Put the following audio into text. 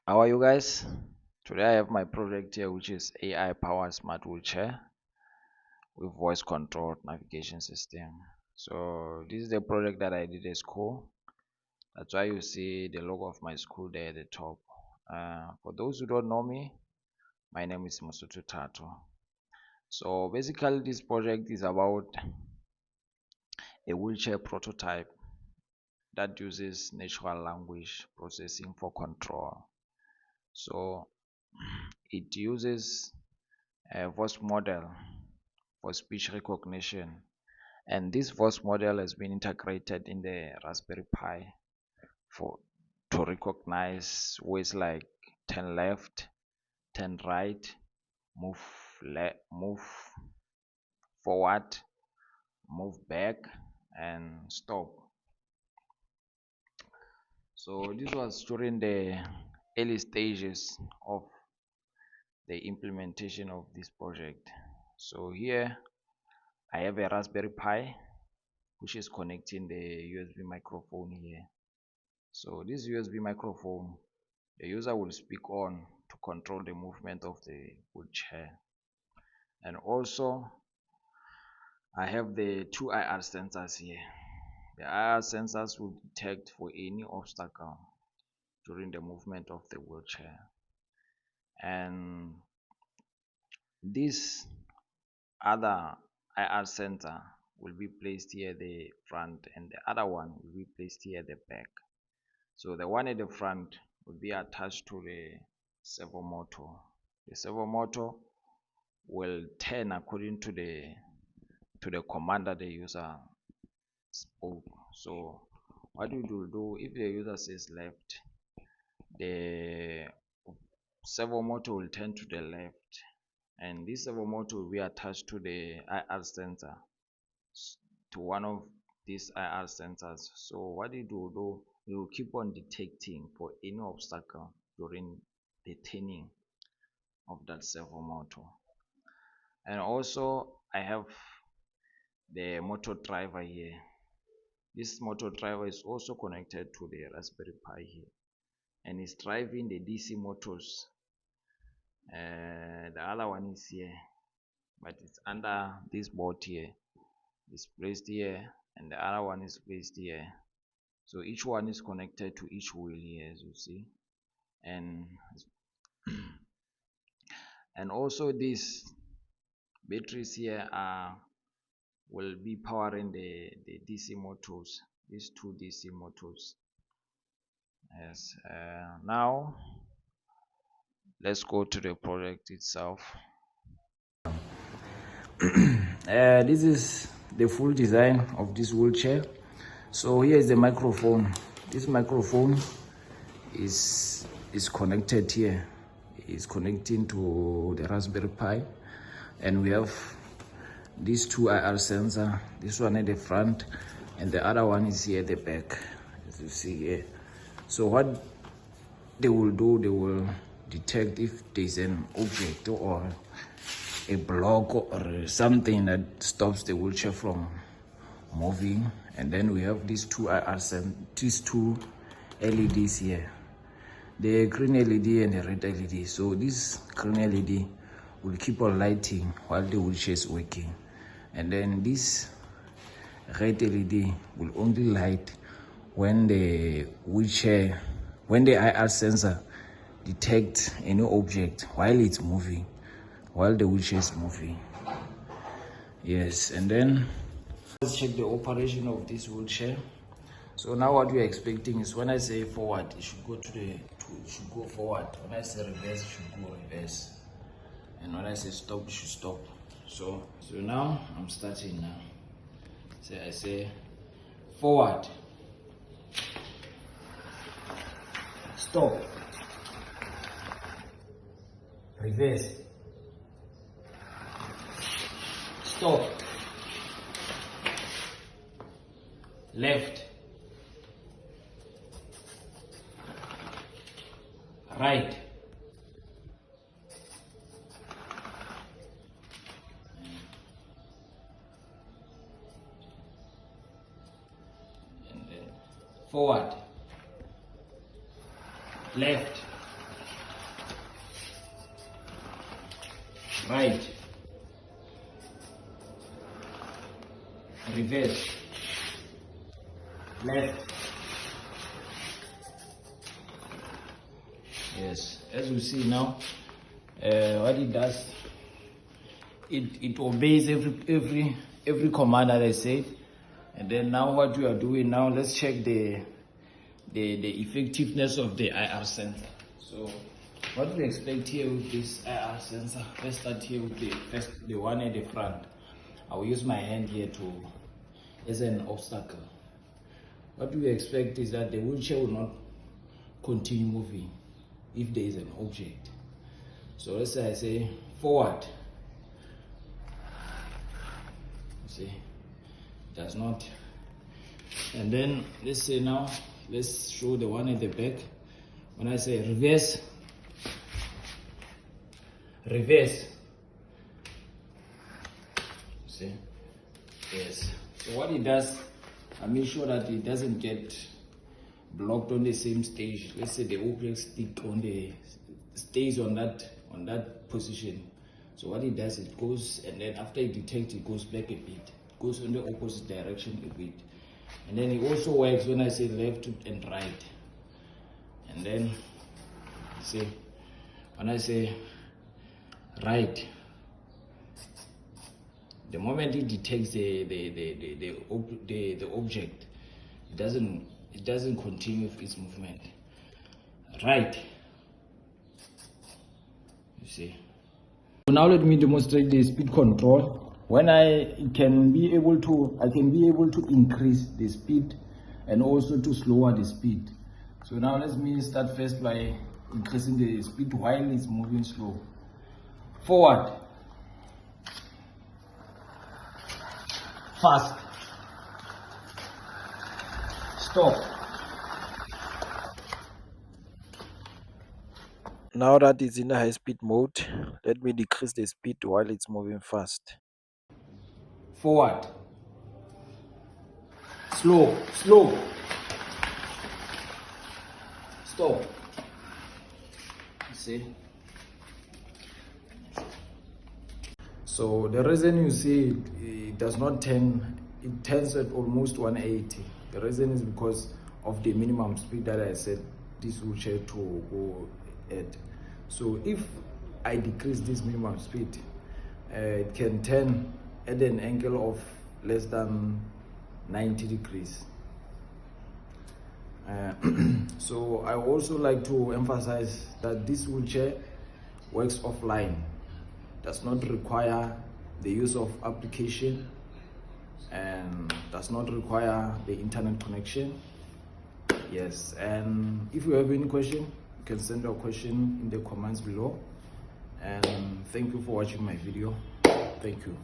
How are you guys? Today I have my project here, which is AI powered smart wheelchair with voice controlled navigation system. So this is the project that I did at school. That's why you see the logo of my school there at the top. For those who don't know me, my name is Musutu Tato. So basically this project is about a wheelchair prototype that uses natural language processing for control. So it uses a voice model for speech recognition, and this voice model has been integrated in the Raspberry Pi for to recognize words like turn left, turn right, move move forward, move back, and stop. So this was during the early stages of the implementation of this project. So here I have a Raspberry Pi which is connecting the USB microphone here. So this USB microphone, the user will speak on to control the movement of the wheelchair. And also I have the two IR sensors here. The IR sensors will detect for any obstacle during the movement of the wheelchair. And this other IR sensor will be placed here at the front, and the other one will be placed here at the back. So the one at the front will be attached to the servo motor. The servo motor will turn according to the command that the user spoke. So what you will do, if the user says left, the servo motor will turn to the left, and this servo motor will be attached to the IR sensor, to one of these IR sensors. So what it will do, it will keep on detecting for any obstacle during the turning of that servo motor. And also I have the motor driver here. This motor driver is also connected to the Raspberry Pi here, and is driving the DC motors. The other one is here, but it's under this board here. It's placed here, and the other one is placed here. So each one is connected to each wheel here, as you see. And and also these batteries here will be powering the DC motors, these two DC motors. Yes. Now let's go to the project itself. This is the full design of this wheelchair. So here is the microphone. This microphone is connected here. It's connecting to the Raspberry Pi, and we have these two IR sensor. This one at the front, and the other one is here at the back, as you see here. So what they will do, they will detect if there's an object or a block or something that stops the wheelchair from moving. And then we have these two these two LEDs here, the green LED and the red LED. So this green LED will keep on lighting while the wheelchair is working, and then this red LED will only light when the IR sensor detects any object while it's moving, while the wheelchair is moving. Yes. And then let's check the operation of this wheelchair. So now what we're expecting is, when I say forward, it should go it should go forward. When I say reverse, it should go reverse. And when I say stop, it should stop. So now I'm starting now. So I say forward, stop, reverse, stop, left, right, and then forward, left, right, reverse, left. Yes, as you see now, what it does, it obeys every command that I said. And then now what we are doing now, let's check the effectiveness of the IR sensor. So what we expect here with this IR sensor, let's start here with the one at the front. I will use my hand here as an obstacle. What we expect is that the wheelchair will not continue moving if there is an object. So let's say I say forward. You see, it does not. And then let's say now, let's show the one at the back. When I say reverse, reverse. See? Yes. So what it does, I make sure that it doesn't get blocked on the same stage. Let's say the object stays on that position. So what it does, it goes, and then after it detects, it goes back a bit. It goes in the opposite direction a bit. And then it also works when I say left and right. And then see, when I say right, the moment it detects the object, it doesn't continue with its movement. Right. You see. So now let me demonstrate the speed control. When I can be able to increase the speed and also to lower the speed. So now let me start first by increasing the speed while it's moving slow. Forward. Fast. Stop. Now that it's in a high speed mode, let me decrease the speed while it's moving fast. Forward. Slow. Stop. You see? So the reason you see it does not turn, it turns at almost 180. The reason is because of the minimum speed that I said this wheelchair to go at. So if I decrease this minimum speed, it can turn at an angle of less than 90 degrees. So I also like to emphasize that this wheelchair works offline, does not require the use of application, and does not require the internet connection. Yes, and if you have any question, you can send your question in the comments below. And thank you for watching my video. Thank you.